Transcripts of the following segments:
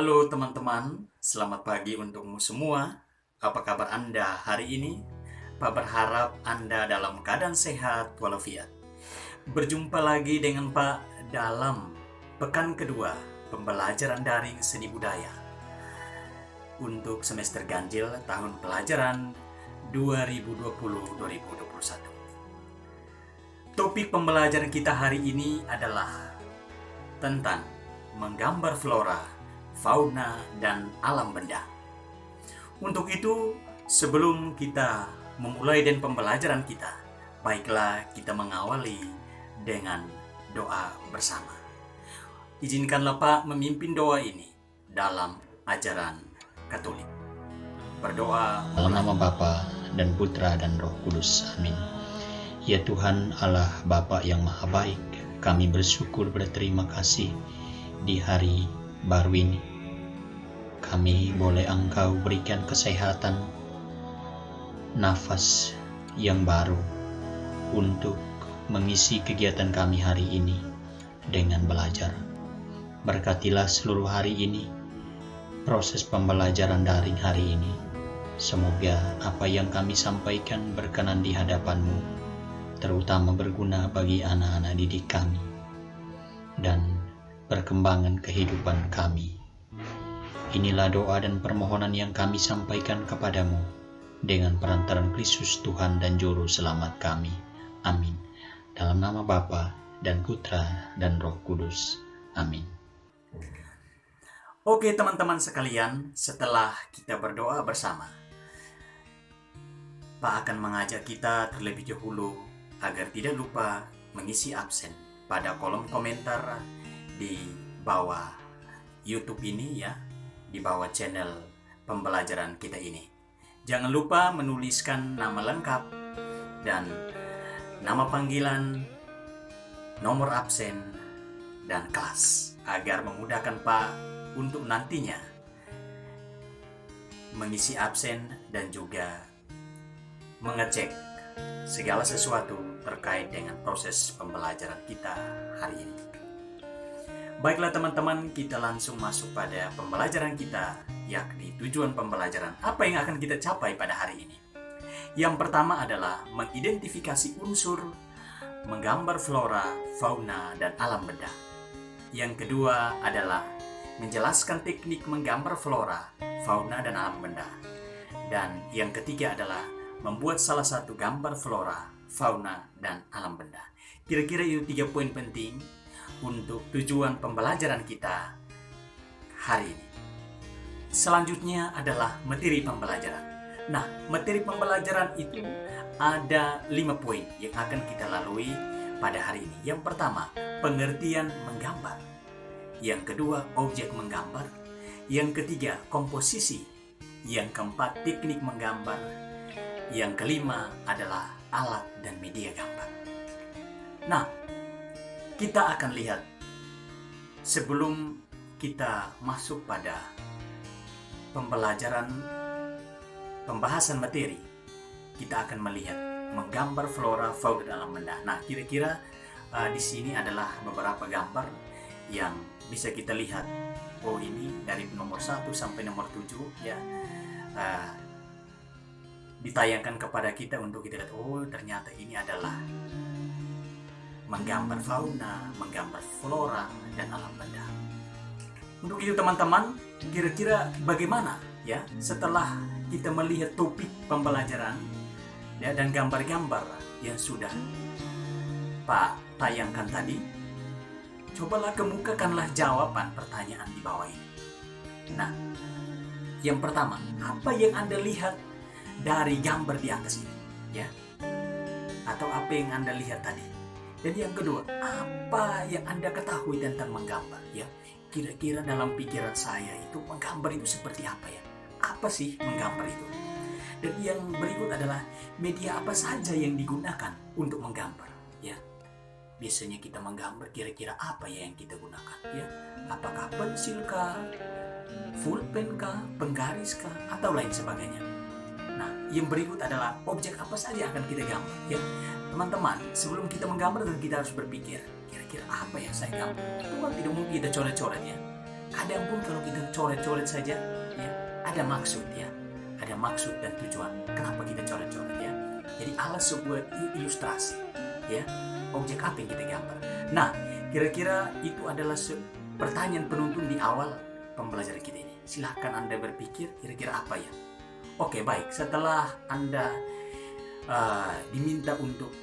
Halo teman-teman, selamat pagi untukmu semua. Apa kabar Anda hari ini? Pak berharap Anda dalam keadaan sehat walafiat. Berjumpa lagi dengan Pak dalam pekan kedua pembelajaran daring seni budaya untuk semester ganjil tahun pelajaran 2020-2021. Topik pembelajaran kita hari ini adalah tentang menggambar flora, fauna, dan alam benda. Untuk itu, sebelum kita memulai dan pembelajaran kita, baiklah kita mengawali dengan doa bersama. Izinkanlah Pak memimpin doa ini dalam ajaran Katolik. Berdoa Dalam nama Bapa dan Putra dan Roh Kudus. Amin. Ya Tuhan Allah Bapa yang Maha Baik, kami bersyukur berterima kasih di hari baru ini. Kami boleh Engkau berikan kesehatan, nafas yang baru untuk mengisi kegiatan kami hari ini dengan belajar. Berkatilah seluruh hari ini, proses pembelajaran daring hari ini. Semoga apa yang kami sampaikan berkenan di hadapan-Mu, terutama berguna bagi anak-anak didik kami dan perkembangan kehidupan kami. Inilah doa dan permohonan yang kami sampaikan kepadamu dengan perantaran Kristus Tuhan dan Juru Selamat kami. Amin. Dalam nama Bapa dan Putra dan Roh Kudus. Amin. Oke teman-teman sekalian, setelah kita berdoa bersama, Pak akan mengajak kita terlebih dahulu agar tidak lupa mengisi absen pada kolom komentar di bawah YouTube ini ya, di bawah channel pembelajaran kita ini. Jangan lupa menuliskan nama lengkap dan nama panggilan, nomor absen, dan kelas agar memudahkan Pak untuk nantinya mengisi absen dan juga mengecek segala sesuatu terkait dengan proses pembelajaran kita hari ini. Baiklah teman-teman, kita langsung masuk pada pembelajaran kita, yakni tujuan pembelajaran. Apa yang akan kita capai pada hari ini? Yang pertama adalah mengidentifikasi unsur, menggambar flora, fauna, dan alam benda. Yang kedua adalah menjelaskan teknik menggambar flora, fauna, dan alam benda. Dan yang ketiga adalah membuat salah satu gambar flora, fauna, dan alam benda. Kira-kira itu 3 poin penting untuk tujuan pembelajaran kita hari ini. Selanjutnya adalah materi pembelajaran. Nah, materi pembelajaran itu ada 5 poin yang akan kita lalui pada hari ini. Yang pertama, pengertian menggambar. Yang kedua, objek menggambar. Yang ketiga, komposisi. Yang keempat, teknik menggambar. Yang kelima adalah alat dan media gambar. Nah, kita akan lihat sebelum kita masuk pada pembahasan materi, kita akan melihat menggambar flora, fauna, dan alam benda. Nah, kira-kira di sini adalah beberapa gambar yang bisa kita lihat. Oh, ini dari nomor 1 sampai nomor 7 ya. Ditayangkan kepada kita untuk kita lihat, oh ternyata ini adalah menggambar fauna, menggambar flora, dan alam benda. Untuk itu teman-teman, kira-kira bagaimana ya setelah kita melihat topik pembelajaran ya, dan gambar-gambar yang sudah Pak tayangkan tadi? Cobalah kemukakanlah jawaban pertanyaan di bawah ini. Nah, yang pertama, apa yang Anda lihat dari gambar di atas ini? Ya, atau apa yang Anda lihat tadi? Dan yang kedua, apa yang Anda ketahui tentang menggambar? Ya, kira-kira dalam pikiran saya itu menggambar itu seperti apa ya? Apa sih menggambar itu? Dan yang berikut adalah media apa saja yang digunakan untuk menggambar? Ya, biasanya kita menggambar kira-kira apa ya yang kita gunakan? Ya, apakah pensil kah, pulpen kah, penggaris kah, atau lain sebagainya? Nah, yang berikut adalah objek apa saja yang akan kita gambar. Ya, teman-teman, sebelum kita menggambar kita harus berpikir, kira-kira apa yang saya gambar? Itu kan tidak mungkin kita coret-coret ya. Kadang pun kalau kita coret-coret saja, ya, ada maksud ya, ada maksud dan tujuan kenapa kita coret-coret ya. Jadi alas sebuah ilustrasi, ya, objek apa yang kita gambar. Nah, kira-kira itu adalah pertanyaan penuntun di awal pembelajaran kita ini. Silahkan Anda berpikir kira-kira apa ya. Oke, baik. Setelah Anda diminta untuk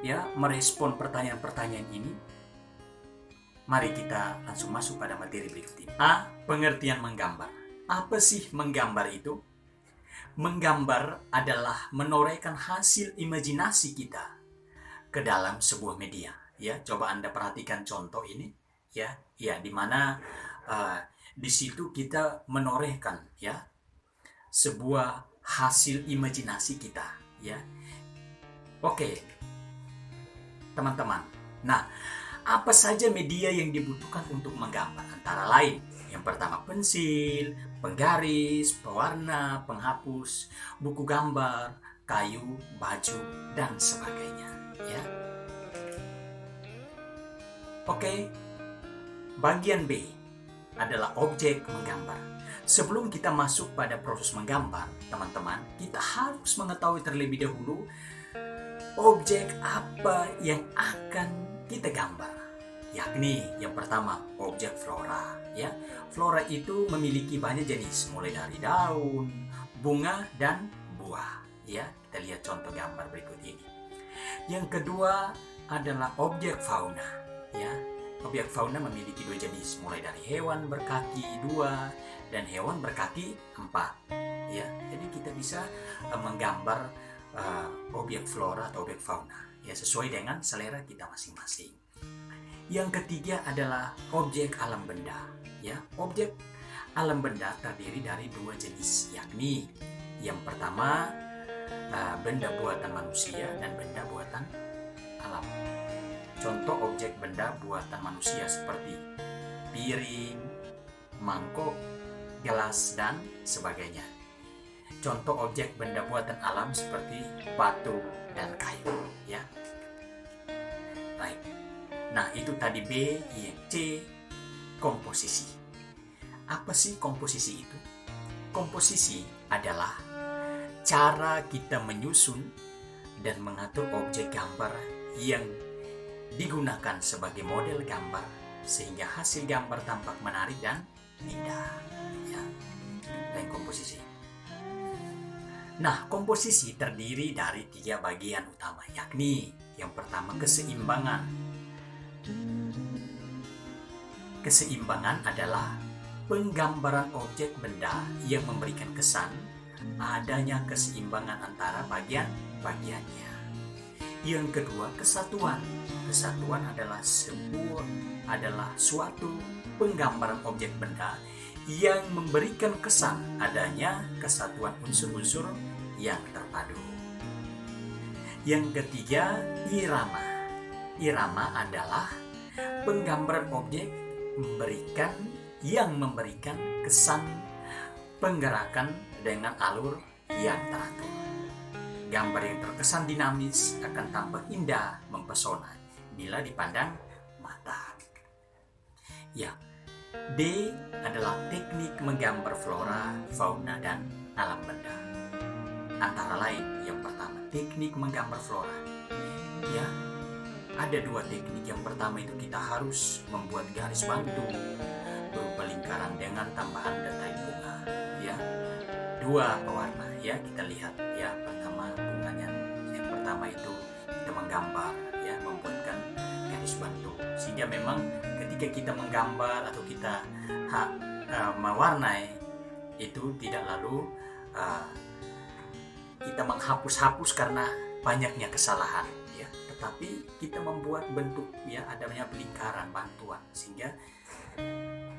ya merespon pertanyaan-pertanyaan ini, mari kita langsung masuk pada materi berikut ini. A. Pengertian menggambar. Apa sih menggambar itu? Menggambar adalah menorehkan hasil imajinasi kita ke dalam sebuah media. Ya, coba Anda perhatikan contoh ini, ya, di mana di situ kita menorehkan ya sebuah hasil imajinasi kita, ya. Oke, teman-teman. Nah, apa saja media yang dibutuhkan untuk menggambar? Antara lain, yang pertama pensil, penggaris, pewarna, penghapus, buku gambar, kayu, baju, dan sebagainya, ya. Oke, bagian B adalah objek menggambar. Sebelum kita masuk pada proses menggambar, teman-teman, kita harus mengetahui terlebih dahulu objek apa yang akan kita gambar. Yakni yang pertama, objek flora, ya. Flora itu memiliki banyak jenis, mulai dari daun, bunga, dan buah, ya. Kita lihat contoh gambar berikut ini. Yang kedua adalah objek fauna, ya. Objek fauna memiliki dua jenis, mulai dari hewan berkaki 2 dan hewan berkaki 4. Ya, jadi kita bisa menggambar objek flora atau objek fauna, ya, sesuai dengan selera kita masing-masing. Yang ketiga adalah objek alam benda, ya. Objek alam benda terdiri dari dua jenis, yakni yang pertama benda buatan manusia dan benda buatan alam. Contoh objek benda buatan manusia seperti piring, mangkok, gelas, dan sebagainya. Contoh objek benda buatan alam seperti batu dan kayu, ya. Baik. Nah, itu tadi B. Yang C, komposisi. Apa sih komposisi itu? Komposisi adalah cara kita menyusun dan mengatur objek gambar yang digunakan sebagai model gambar sehingga hasil gambar tampak menarik dan indah, ya. Dan komposisi. Nah, komposisi terdiri dari 3 bagian utama, yakni yang pertama keseimbangan. Keseimbangan adalah penggambaran objek benda yang memberikan kesan adanya keseimbangan antara bagian-bagiannya. Yang kedua, kesatuan. Kesatuan adalah suatu penggambaran objek benda yang memberikan kesan adanya kesatuan unsur-unsur yang terpadu. Yang ketiga, irama. Irama adalah penggambaran objek yang memberikan kesan penggerakan dengan alur yang teratur. Gambar yang terkesan dinamis akan tampak indah, mempesona bila dipandang mata. Ya, D adalah teknik menggambar flora, fauna, dan alam benda. Antara lain, yang pertama, teknik menggambar flora. Ya, ada 2 teknik. Yang pertama itu kita harus membuat garis bantu berupa lingkaran dengan tambahan detail bunga. Ya, 2 pewarna. Ya, kita lihat ya, pertama bunganya. Yang pertama itu kita menggambar, ya, membuatkan garis bantu sehingga memang ketika kita menggambar atau kita mewarnai itu tidak lalu kita menghapus-hapus karena banyaknya kesalahan, ya, tetapi kita membuat bentuk, ya, adanya lingkaran bantuan sehingga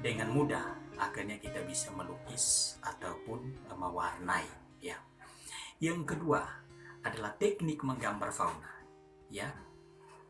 dengan mudah akhirnya kita bisa melukis ataupun mewarnai, ya. Yang kedua adalah teknik menggambar fauna, ya.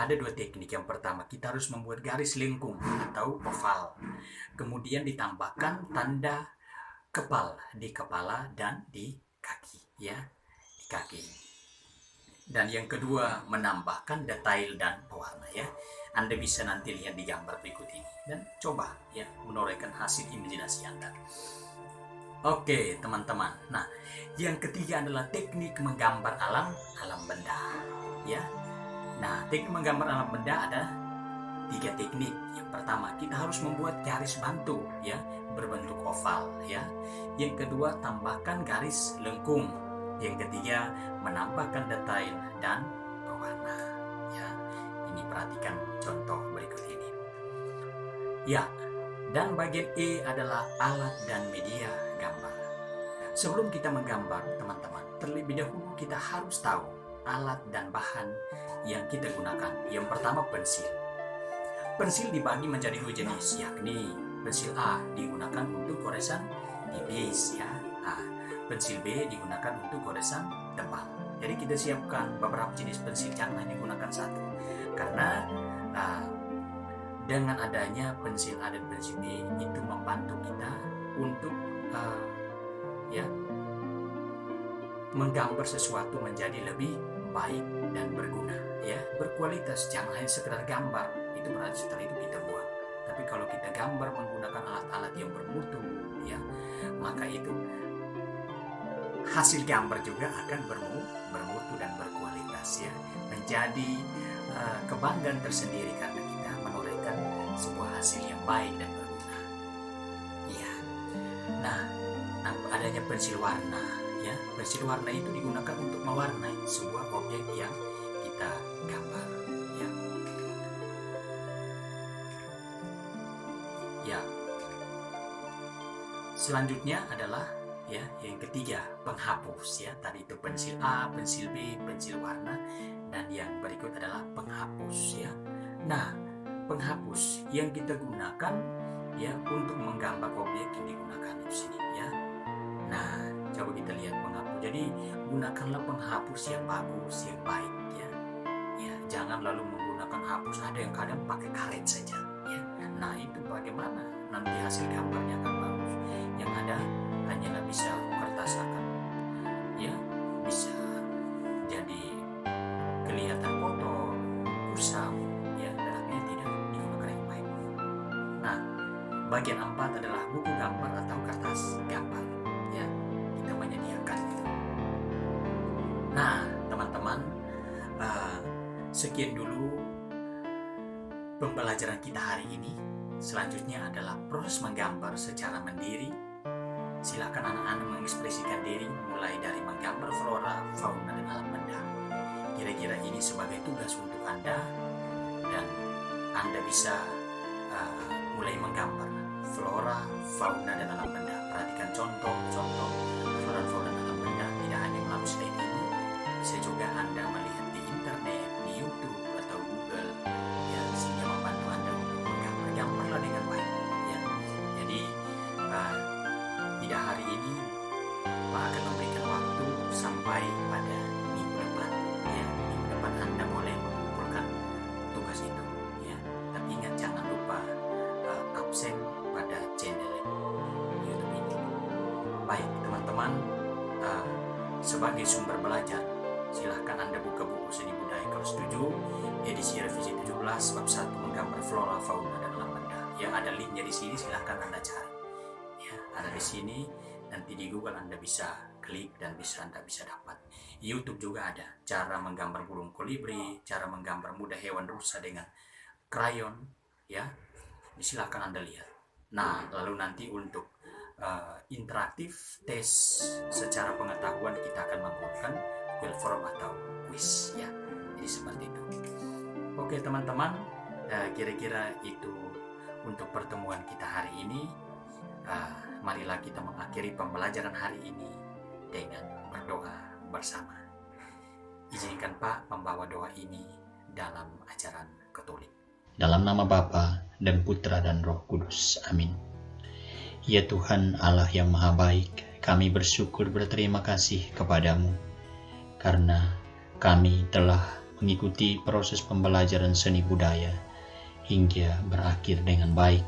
Ada 2 teknik. Yang pertama, kita harus membuat garis lengkung atau oval, kemudian ditambahkan tanda kepal di kepala dan di kaki, ya, di kaki. Dan yang kedua, menambahkan detail dan pewarna ya. Anda bisa nanti lihat di gambar berikut ini dan coba ya menorehkan hasil imajinasi Anda. Oke, teman-teman. Nah, yang ketiga adalah teknik menggambar alam benda ya. Nah, teknik menggambar alam benda ada 3 teknik. Yang pertama, kita harus membuat garis bantu ya, berbentuk oval ya. Yang kedua, tambahkan garis lengkung. Yang ketiga, menambahkan detail dan pewarna ya. Ini perhatikan contoh berikut ini. Ya, dan bagian E adalah alat dan media gambar. Sebelum kita menggambar, teman-teman, terlebih dahulu kita harus tahu alat dan bahan yang kita gunakan. Yang pertama, pensil. Pensil dibagi menjadi 2 jenis, yakni pensil A digunakan untuk goresan tipis ya. Pensil B digunakan untuk goresan tebal. Jadi kita siapkan beberapa jenis pensil, jangan hanya gunakan satu. Karena dengan adanya pensil A dan pensil B itu membantu kita untuk ya menggambar sesuatu menjadi lebih baik dan berguna ya, berkualitas. Jangan hanya sekedar gambar, itu berarti setelah itu kita buang. Tapi kalau kita gambar menggunakan alat-alat yang bermutu ya, maka itu hasil gambar juga akan bermutu dan berkualitas ya, menjadi kebanggaan tersendiri karena kita menorehkan sebuah hasil yang baik dan berguna ya. Nah, adanya pensil warna ya, pensil warna itu digunakan untuk mewarnai sebuah objek yang kita gambar ya. Ya, selanjutnya adalah ya, yang ketiga, penghapus ya. Tadi itu pensil A, pensil B, pensil warna, dan yang berikut adalah penghapus ya. Nah, penghapus yang kita gunakan ya untuk menggambar objek yang digunakan di sini ya. Nah, coba kita lihat penghapus. Jadi gunakanlah penghapus yang bagus, yang baik ya. Ya, jangan lalu menggunakan hapus ada yang kadang pakai karet saja ya. Nah, itu bagaimana nanti hasil gambarnya akan bagus. Yang ada hanyalah bisa kertas akan ya, bisa jadi kelihatan kotor, kusam ya, dan akhirnya tidak digunakan yang baik. Nah, bagian 4 adalah buku gambar atau kertas gambar ya, kita menyediakan itu. Nah, teman-teman, sekian dulu pembelajaran kita hari ini. Selanjutnya adalah proses menggambar secara mandiri. Silakan anak-anak mengekspresikan diri mulai dari menggambar flora, fauna, dan alam benda. Kira-kira ini sebagai tugas untuk Anda, dan Anda bisa mulai menggambar flora, fauna, dan alam benda. Perhatikan contoh-contoh flora, fauna, dan alam benda tidak hanya melalui slide ini, bisa juga Anda melihat di internet, di YouTube atau Google ya, sehingga membantu Anda untuk menggambarlah dengan baik ya. Jadi tidak hari ini, Pak akan memberikan waktu sampai pada minggu depan ya. Minggu depan Anda boleh mengumpulkan tugas itu ya. Tapi ingat, jangan lupa absen pada channel YouTube ini. Baik teman-teman, sebagai sumber belajar, silahkan Anda buka buku Seni Budaya kelas 7 edisi revisi 17 bab 1 menggambar flora, fauna, dan alam benda. Yang ada linknya di sini, silahkan Anda cari. Ya, ada di sini, nanti di Google Anda bisa klik dan Anda bisa dapat. YouTube juga ada cara menggambar burung kolibri, cara menggambar mudah hewan rusa dengan krayon ya. Silahkan Anda lihat. Nah, lalu nanti untuk interaktif tes secara pengetahuan kita akan menggunakan quill form atau quiz ya. Jadi seperti itu. Oke teman-teman, kira-kira itu untuk pertemuan kita hari ini. Marilah kita mengakhiri pembelajaran hari ini dengan berdoa bersama. Izinkan Pak membawa doa ini dalam ajaran Katolik. Dalam nama Bapa dan Putra dan Roh Kudus. Amin. Ya Tuhan Allah yang Maha Baik, kami bersyukur berterima kasih kepadamu karena kami telah mengikuti proses pembelajaran seni budaya hingga berakhir dengan baik.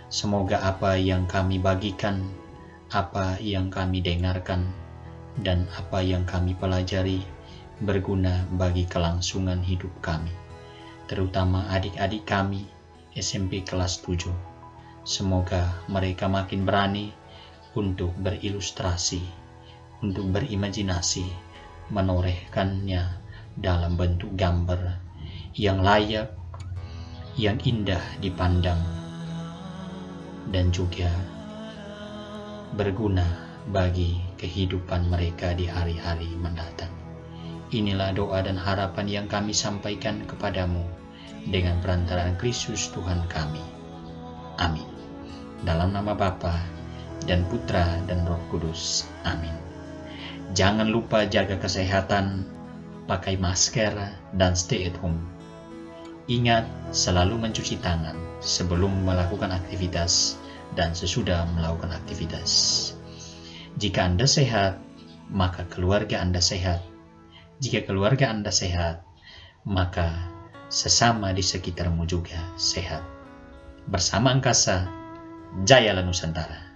Semoga apa yang kami bagikan, apa yang kami dengarkan, dan apa yang kami pelajari berguna bagi kelangsungan hidup kami, terutama adik-adik kami SMP kelas 7. Semoga mereka makin berani untuk berilustrasi, untuk berimajinasi, menorehkannya dalam bentuk gambar yang layak, yang indah dipandang, dan juga berguna bagi kehidupan mereka di hari-hari mendatang. Inilah doa dan harapan yang kami sampaikan kepadamu dengan perantaraan Kristus Tuhan kami. Amin. Dalam nama Bapa dan Putra dan Roh Kudus. Amin. Jangan lupa jaga kesehatan, pakai masker, dan stay at home. Ingat selalu mencuci tangan sebelum melakukan aktivitas dan sesudah melakukan aktivitas. Jika Anda sehat, maka keluarga Anda sehat. Jika keluarga Anda sehat, maka sesama di sekitarmu juga sehat. Bersama angkasa, jayalah Nusantara.